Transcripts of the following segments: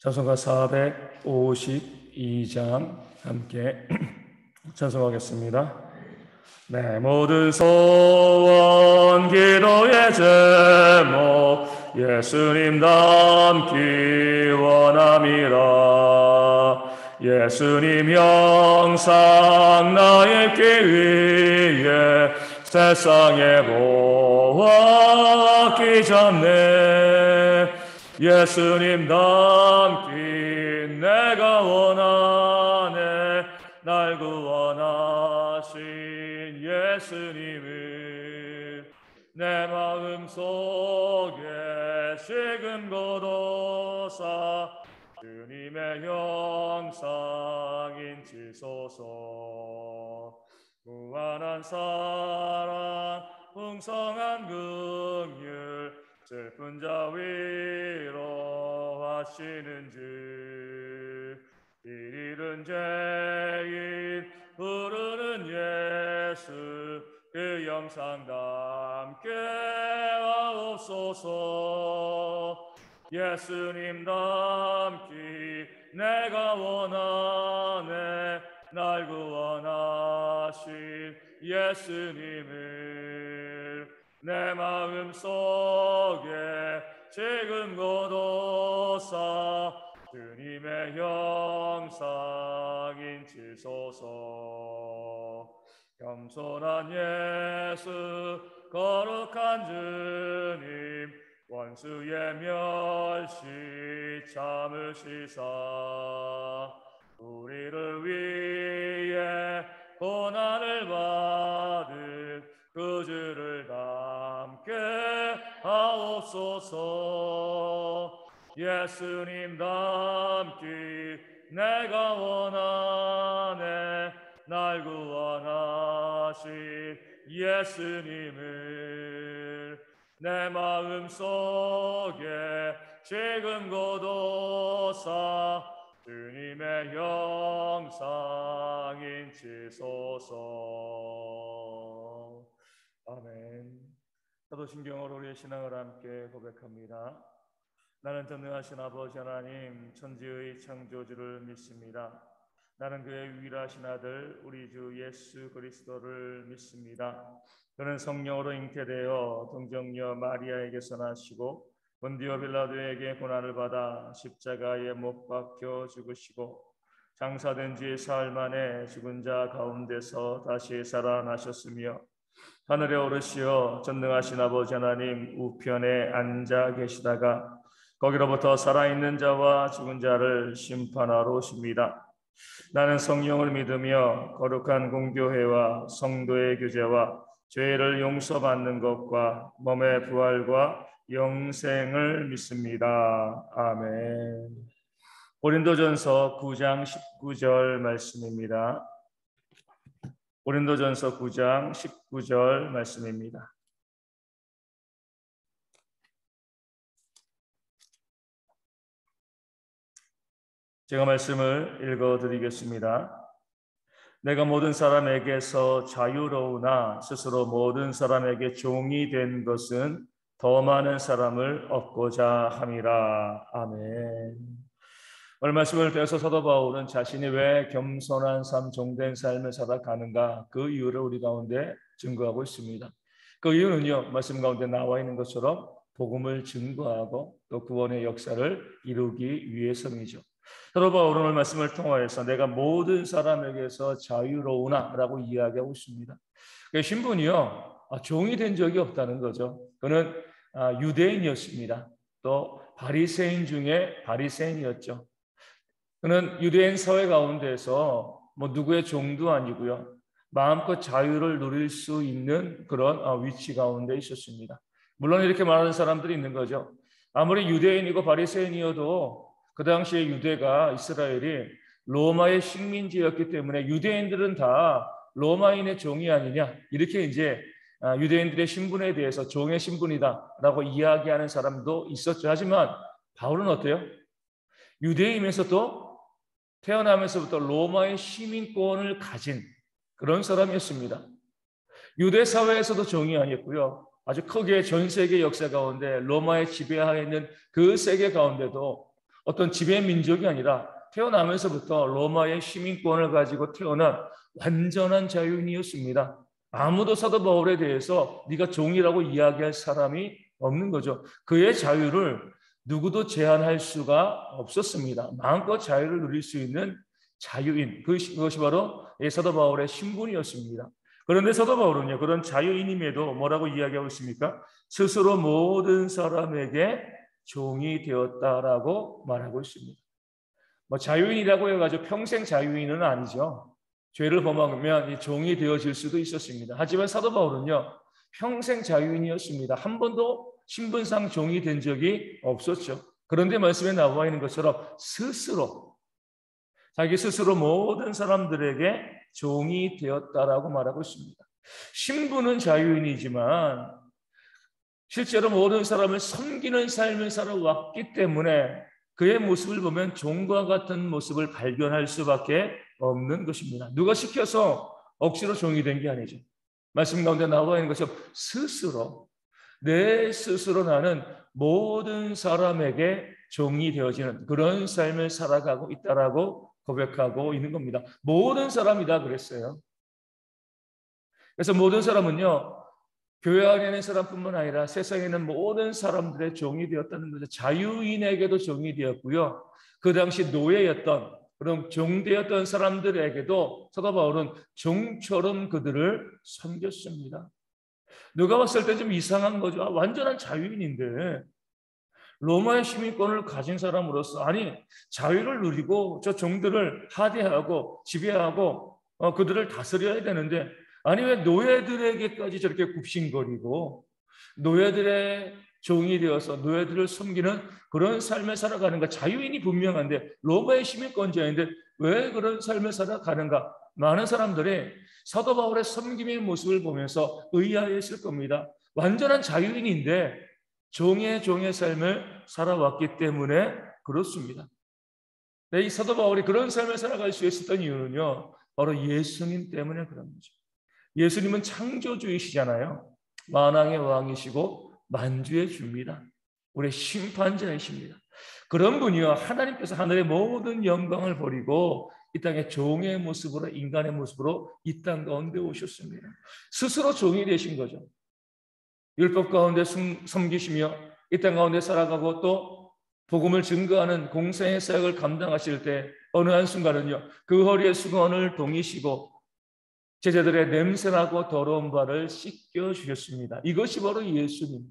찬송가 452장 함께 찬송하겠습니다. 내 모든 소원 기도의 제목 예수님 닮기 원함이라. 예수님 형상 나의 길 위에 세상의 보화 아끼 잡네. 예수님 닮기 내가 원하네. 날 구원하신 예수님을 내 마음속에 지금 거둬사 주님의 형상 인치소서. 무한한 사랑 풍성한 긍휼 슬픈 자 위로하시는 주. 이른 죄인 부르는 예수 그 영상 담게 하옵소서. 예수님 닮기 내가 원하네. 날 구원하신 예수님을 내 마음속에 지금 거둬사 주님의 형상 인치소서. 겸손한 예수 거룩한 주님 원수의 멸시 참으시사 우리를 위해 고난을 받을 그 주를 닮게 하옵소서. 예수님 닮기 내가 원하네. 날 구원하신 예수님을 내 마음속에 지금 거둬사 주님의 형상 인치소서. 아멘. 사도신경으로 우리의 신앙을 함께 고백합니다. 나는 전능하신 아버지 하나님 천지의 창조주를 믿습니다. 나는 그의 유일하신 아들 우리 주 예수 그리스도를 믿습니다. 그는 성령으로 잉태되어 동정녀 마리아에게서 나시고 본디오 빌라도에게 고난을 받아 십자가에 못 박혀 죽으시고 장사된 지 사흘 만에 죽은 자 가운데서 다시 살아나셨으며 하늘에 오르시어 전능하신 아버지 하나님 우편에 앉아 계시다가 거기로부터 살아있는 자와 죽은 자를 심판하러 오십니다. 나는 성령을 믿으며 거룩한 공교회와 성도의 교제와 죄를 용서받는 것과 몸의 부활과 영생을 믿습니다. 아멘. 고린도전서 9장 19절 말씀입니다. 고린도전서 9장 19절 말씀입니다. 제가 말씀을 읽어드리겠습니다. 내가 모든 사람에게서 자유로우나 스스로 모든 사람에게 종이 된 것은 더 많은 사람을 얻고자 함이라. 아멘. 오늘 말씀을 통해서 사도 바울은 자신이 왜 겸손한 삶, 종된 삶을 살아가는가 그 이유를 우리 가운데 증거하고 있습니다. 그 이유는요, 말씀 가운데 나와 있는 것처럼 복음을 증거하고 또 구원의 역사를 이루기 위해서이죠. 사도 바울은 오늘 말씀을 통하여서 내가 모든 사람에게서 자유로우나 라고 이야기하고 있습니다. 신분이요, 종이 된 적이 없다는 거죠. 그는 유대인이었습니다. 또 바리새인 중에 바리새인이었죠. 그는 유대인 사회 가운데서 누구의 종도 아니고요, 마음껏 자유를 누릴 수 있는 그런 위치 가운데 있었습니다. 물론 이렇게 말하는 사람들이 있는 거죠. 아무리 유대인이고 바리새인이어도 그 당시에 유대가 이스라엘이 로마의 식민지였기 때문에 유대인들은 다 로마인의 종이 아니냐, 이렇게 이제 유대인들의 신분에 대해서 종의 신분이다라고 이야기하는 사람도 있었죠. 하지만 바울은 어때요? 유대인에서도 태어나면서부터 로마의 시민권을 가진 그런 사람이었습니다. 유대 사회에서도 종이 아니었고요, 아주 크게 전 세계 역사 가운데 로마의 지배하에 있는 그 세계 가운데도 어떤 지배 민족이 아니라 태어나면서부터 로마의 시민권을 가지고 태어난 완전한 자유인이었습니다. 아무도 사도 바울에 대해서 네가 종이라고 이야기할 사람이 없는 거죠. 그의 자유를 누구도 제한할 수가 없었습니다. 마음껏 자유를 누릴 수 있는 자유인, 그것이 바로 사도 바울의 신분이었습니다. 그런데 사도 바울은요, 그런 자유인임에도 뭐라고 이야기하고 있습니까? 스스로 모든 사람에게 종이 되었다라고 말하고 있습니다. 뭐 자유인이라고 해가지고 평생 자유인은 아니죠. 죄를 범하면 이 종이 되어질 수도 있었습니다. 하지만 사도 바울은요, 평생 자유인이었습니다. 한 번도 신분상 종이 된 적이 없었죠. 그런데 말씀에 나와 있는 것처럼 스스로, 자기 스스로 모든 사람들에게 종이 되었다라고 말하고 있습니다. 신분은 자유인이지만 실제로 모든 사람을 섬기는 삶을 살아왔기 때문에 그의 모습을 보면 종과 같은 모습을 발견할 수밖에 없는 것입니다. 누가 시켜서 억지로 종이 된 게 아니죠. 말씀 가운데 나와 있는 것처럼 스스로, 내 스스로 나는 모든 사람에게 종이 되어지는 그런 삶을 살아가고 있다라고 고백하고 있는 겁니다. 모든 사람이다 그랬어요. 그래서 모든 사람은요, 교회 안에 있는 사람뿐만 아니라 세상에 있는 모든 사람들의 종이 되었다는 거죠. 자유인에게도 종이 되었고요. 그 당시 노예였던 그런 종되었던 사람들에게도 사도 바울은 종처럼 그들을 섬겼습니다. 누가 봤을 때 좀 이상한 거죠. 완전한 자유인인데 로마의 시민권을 가진 사람으로서 아니 자유를 누리고 저 종들을 하대하고 지배하고 그들을 다스려야 되는데 아니 왜 노예들에게까지 저렇게 굽신거리고 노예들의 종이 되어서 노예들을 섬기는 그런 삶을 살아가는가. 자유인이 분명한데 로마의 시민권자인데 왜 그런 삶을 살아가는가. 많은 사람들이 사도 바울의 섬김의 모습을 보면서 의아했을 겁니다. 완전한 자유인인데 종의 삶을 살아왔기 때문에 그렇습니다. 이 사도 바울이 그런 삶을 살아갈 수 있었던 이유는요, 바로 예수님 때문에 그런 거죠. 예수님은 창조주이시잖아요. 만왕의 왕이시고 만주의 주입니다. 우리의 심판자이십니다. 그런 분이요, 하나님께서 하늘의 모든 영광을 버리고 이 땅에 종의 모습으로, 인간의 모습으로 이 땅 가운데 오셨습니다. 스스로 종이 되신 거죠. 율법 가운데 섬기시며 이 땅 가운데 살아가고 또 복음을 증거하는 공생의 사역을 감당하실 때 어느 한순간은요, 그 허리에 수건을 동이시고 제자들의 냄새나고 더러운 발을 씻겨주셨습니다. 이것이 바로 예수님.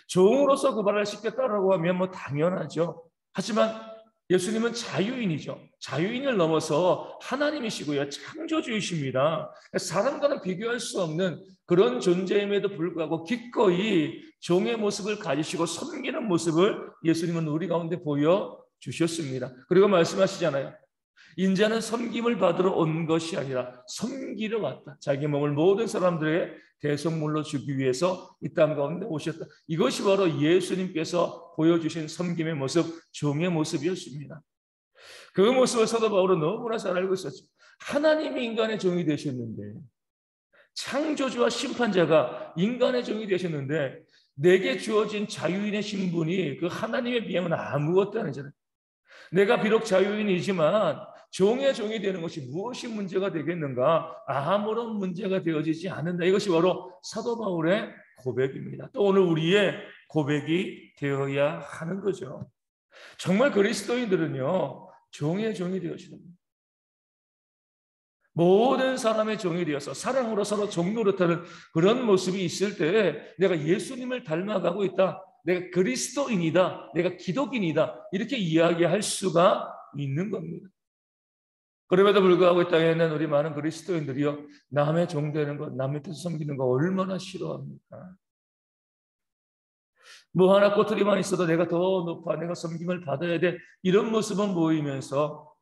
종으로서 그 발을 씻겼다라고 하면 뭐 당연하죠. 하지만 예수님은 자유인이죠. 자유인을 넘어서 하나님이시고요. 창조주이십니다. 사람과는 비교할 수 없는 그런 존재임에도 불구하고 기꺼이 종의 모습을 가지시고 섬기는 모습을 예수님은 우리 가운데 보여주셨습니다. 그리고 말씀하시잖아요. 인자는 섬김을 받으러 온 것이 아니라 섬기러 왔다. 자기 몸을 모든 사람들에게 대속물로 주기 위해서 이 땅 가운데 오셨다. 이것이 바로 예수님께서 보여주신 섬김의 모습, 종의 모습이었습니다. 그 모습을 사도 바울은 너무나 잘 알고 있었죠. 하나님이 인간의 종이 되셨는데, 창조주와 심판자가 인간의 종이 되셨는데 내게 주어진 자유인의 신분이 그 하나님에 비하면 아무것도 아니잖아요. 내가 비록 자유인이지만 종의 종이 되는 것이 무엇이 문제가 되겠는가? 아무런 문제가 되어지지 않는다. 이것이 바로 사도 바울의 고백입니다. 또 오늘 우리의 고백이 되어야 하는 거죠. 정말 그리스도인들은요, 종의 종이 되어지는 겁니다. 모든 사람의 종이 되어서 사랑으로 서로 종 노릇하는 그런 모습이 있을 때 내가 예수님을 닮아가고 있다. 내가 그리스도인이다. 내가 기독인이다. 이렇게 이야기할 수가 있는 겁니다. 그럼에도 불구하고 이 땅에 있는 우리 많은 그리스도인들이요, 남의 종 되는 것, 남의 뜻을 섬기는 거 얼마나 싫어합니까? 뭐 하나 꼬투리만 있어도 내가 더 높아, 내가 섬김을 받아야 돼, 이런 모습은 보이면서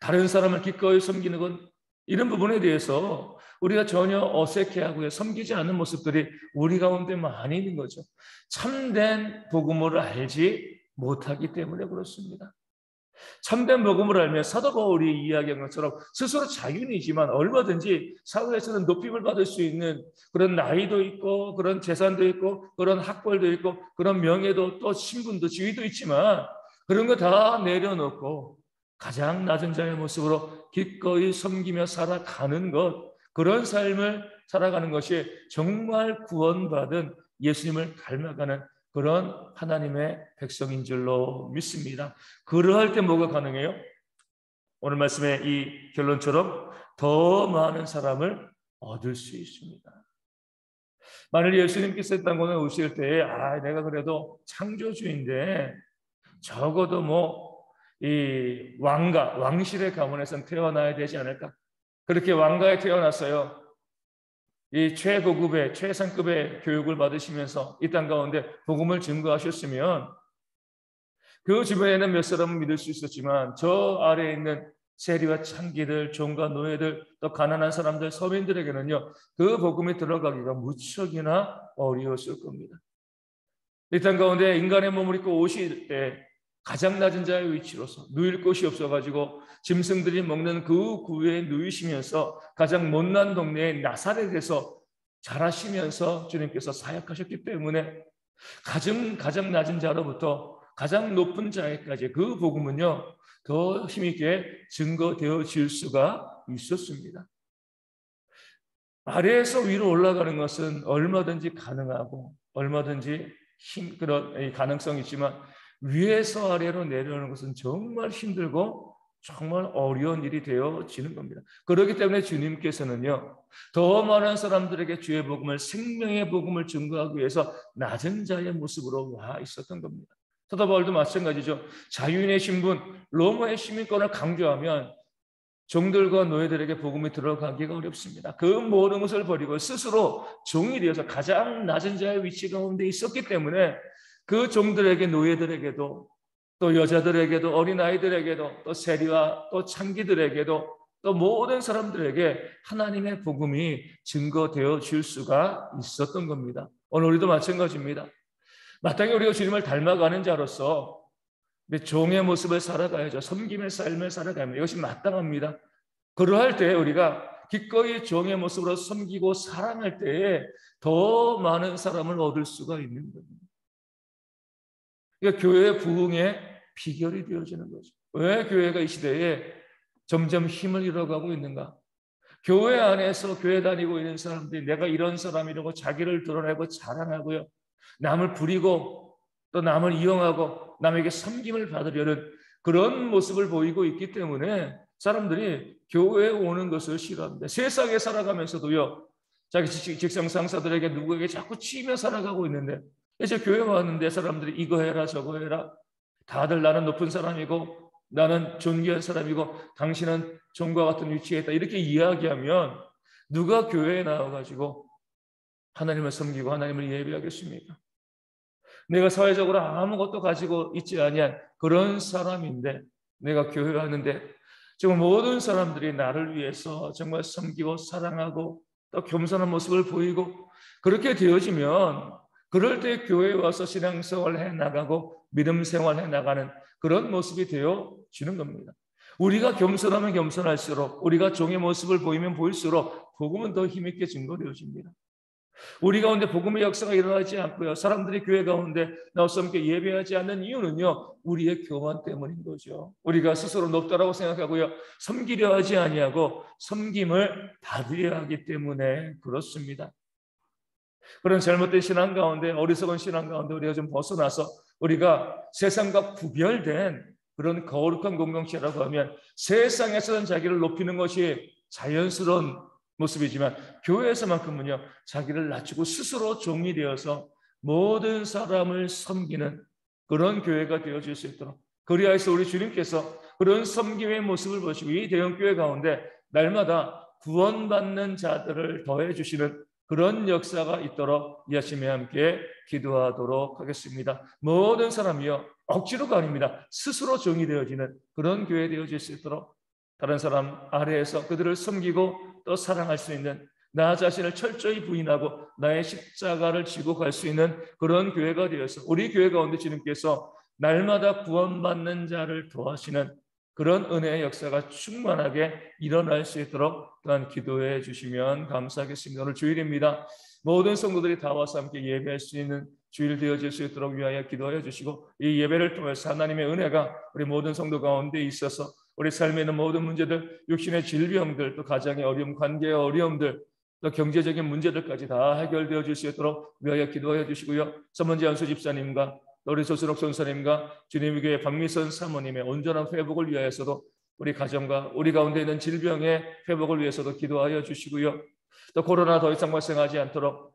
다른 사람을 기꺼이 섬기는 건 이런 부분에 대해서 우리가 전혀 어색해하고요, 섬기지 않는 모습들이 우리 가운데 많이 있는 거죠. 참된 복음을 알지 못하기 때문에 그렇습니다. 참된 복음을 알면 사도 바울이 이야기한 것처럼 스스로 자유인이지만 얼마든지 사회에서는 높임을 받을 수 있는 그런 나이도 있고 그런 재산도 있고 그런 학벌도 있고 그런 명예도 또 신분도 지위도 있지만 그런 거 다 내려놓고 가장 낮은 자의 모습으로 기꺼이 섬기며 살아가는 것, 그런 삶을 살아가는 것이 정말 구원받은 예수님을 닮아가는 그런 하나님의 백성인 줄로 믿습니다. 그러할 때 뭐가 가능해요? 오늘 말씀의 이 결론처럼 더 많은 사람을 얻을 수 있습니다. 만일 예수님께서 이 땅에 오실 때에 내가 그래도 창조주인데 적어도 이 왕실의 가문에선 태어나야 되지 않을까? 그렇게 왕가에 태어났어요. 이 최고급의 최상급의 교육을 받으시면서 이 땅 가운데 복음을 증거하셨으면 그 주변에는 몇 사람은 믿을 수 있었지만 저 아래에 있는 세리와 창기들, 종과 노예들, 또 가난한 사람들, 서민들에게는요, 그 복음이 들어가기가 무척이나 어려웠을 겁니다. 이 땅 가운데 인간의 몸을 입고 오실 때 가장 낮은 자의 위치로서 누일 곳이 없어가지고 짐승들이 먹는 그 구유에 누이시면서 가장 못난 동네의 나사렛에서 자라시면서 주님께서 사역하셨기 때문에 가장 낮은 자로부터 가장 높은 자에까지 그 복음은요, 더 힘있게 증거되어질 수가 있었습니다. 아래에서 위로 올라가는 것은 얼마든지 가능하고 얼마든지 그런 가능성이 있지만 위에서 아래로 내려오는 것은 정말 힘들고 정말 어려운 일이 되어지는 겁니다. 그렇기 때문에 주님께서는요, 더 많은 사람들에게 주의 복음을, 생명의 복음을 증거하기 위해서 낮은 자의 모습으로 와 있었던 겁니다. 사도 바울도 마찬가지죠. 자유인의 신분, 로마의 시민권을 강조하면 종들과 노예들에게 복음이 들어가기가 어렵습니다. 그 모든 것을 버리고 스스로 종이 되어서 가장 낮은 자의 위치 가운데 있었기 때문에 그 종들에게, 노예들에게도, 또 여자들에게도, 어린아이들에게도, 또 세리와 또 창기들에게도, 또 모든 사람들에게 하나님의 복음이 증거되어 줄 수가 있었던 겁니다. 오늘 우리도 마찬가지입니다. 마땅히 우리가 주님을 닮아가는 자로서 종의 모습을 살아가야죠. 섬김의 삶을 살아가야 합니다. 이것이 마땅합니다. 그러할 때 우리가 기꺼이 종의 모습으로 섬기고 사랑할 때에 더 많은 사람을 얻을 수가 있는 겁니다. 그러니까 교회의 부흥의 비결이 되어지는 거죠. 왜 교회가 이 시대에 점점 힘을 잃어가고 있는가? 교회 안에서 교회 다니고 있는 사람들이 내가 이런 사람이라고 자기를 드러내고 자랑하고요, 남을 부리고 또 남을 이용하고 남에게 섬김을 받으려는 그런 모습을 보이고 있기 때문에 사람들이 교회에 오는 것을 싫어합니다. 세상에 살아가면서도요, 자기 직장 상사들에게 누구에게 자꾸 치며 살아가고 있는데, 이제 교회 왔는데 사람들이 이거 해라 저거 해라, 다들 나는 높은 사람이고 나는 존귀한 사람이고 당신은 종과 같은 위치에 있다, 이렇게 이야기하면 누가 교회에 나와가지고 하나님을 섬기고 하나님을 예배하겠습니까? 내가 사회적으로 아무것도 가지고 있지 아니한 그런 사람인데, 내가 교회 왔는데 지금 모든 사람들이 나를 위해서 정말 섬기고 사랑하고 또 겸손한 모습을 보이고 그렇게 되어지면, 그럴 때 교회에 와서 신앙생활을 해나가고 믿음생활을 해나가는 그런 모습이 되어지는 겁니다. 우리가 겸손하면 겸손할수록, 우리가 종의 모습을 보이면 보일수록 복음은 더 힘있게 증거되어집니다. 우리 가운데 복음의 역사가 일어나지 않고요, 사람들이 교회 가운데 나와서 함께 예배하지 않는 이유는요, 우리의 교만 때문인 거죠. 우리가 스스로 높다라고 생각하고요, 섬기려 하지 아니하고 섬김을 받으려 하기 때문에 그렇습니다. 그런 잘못된 신앙 가운데, 어리석은 신앙 가운데 우리가 좀 벗어나서 우리가 세상과 구별된 그런 거룩한 공동체라고 하면, 세상에서는 자기를 높이는 것이 자연스러운 모습이지만 교회에서만큼은요, 자기를 낮추고 스스로 종이 되어서 모든 사람을 섬기는 그런 교회가 되어질 수 있도록, 그리하여서 우리 주님께서 그런 섬김의 모습을 보시고 이 대형교회 가운데 날마다 구원받는 자들을 더해 주시는 그런 역사가 있도록 이 아침에 함께 기도하도록 하겠습니다. 모든 사람이요, 억지로가 아닙니다, 스스로 종이 되어지는 그런 교회 되어질 수 있도록, 다른 사람 아래에서 그들을 섬기고 또 사랑할 수 있는, 나 자신을 철저히 부인하고 나의 십자가를 지고 갈 수 있는 그런 교회가 되어서 우리 교회 가운데 주님께서 날마다 구원받는 자를 도와주시는 그런 은혜의 역사가 충만하게 일어날 수 있도록 또한 기도해 주시면 감사하겠습니다. 오늘 주일입니다. 모든 성도들이 다 와서 함께 예배할 수 있는 주일 되어질 수 있도록 위하여 기도하여 주시고, 이 예배를 통해서 하나님의 은혜가 우리 모든 성도 가운데 있어서 우리 삶에 있는 모든 문제들, 육신의 질병들, 또 가정의 어려움, 관계의 어려움들, 또 경제적인 문제들까지 다 해결되어 줄 수 있도록 위하여 기도하여 주시고요. 서문지 안수 집사님과 우리 조순옥 선사님과 주님의 교회 박미선 사모님의 온전한 회복을 위하여서도, 우리 가정과 우리 가운데 있는 질병의 회복을 위해서도 기도하여 주시고요. 또 코로나 더 이상 발생하지 않도록,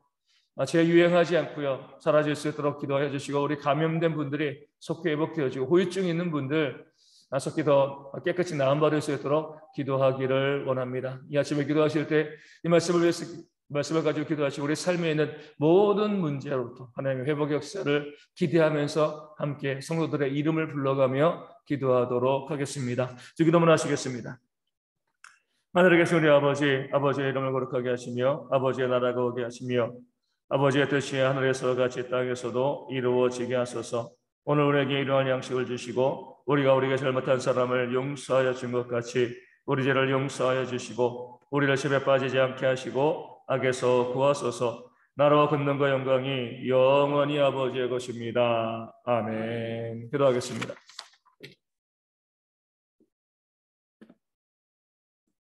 재유행하지 않고요, 사라질 수 있도록 기도하여 주시고, 우리 감염된 분들이 속히 회복되어지고 후유증이 있는 분들 속히 더 깨끗이 나음받을 수 있도록 기도하기를 원합니다. 이 아침에 기도하실 때 이 말씀을 가지고 기도하시고, 우리 삶에 있는 모든 문제로부터 하나님의 회복의 역사를 기대하면서 함께 성도들의 이름을 불러가며 기도하도록 하겠습니다. 기도문 하시겠습니다. 하늘에 계신 우리 아버지, 아버지의 이름을 거룩하게 하시며 아버지의 나라가 오게 하시며 아버지의 뜻이 하늘에서 같이 땅에서도 이루어지게 하소서. 오늘 우리에게 일용할 양식을 주시고, 우리가 잘못한 사람을 용서하여 준 것 같이 우리 죄를 용서하여 주시고, 우리를 시험에 빠지지 않게 하시고 악에서 구하소서. 나라와 권능과 영광이 영원히 아버지의 것입니다. 아멘. 기도하겠습니다.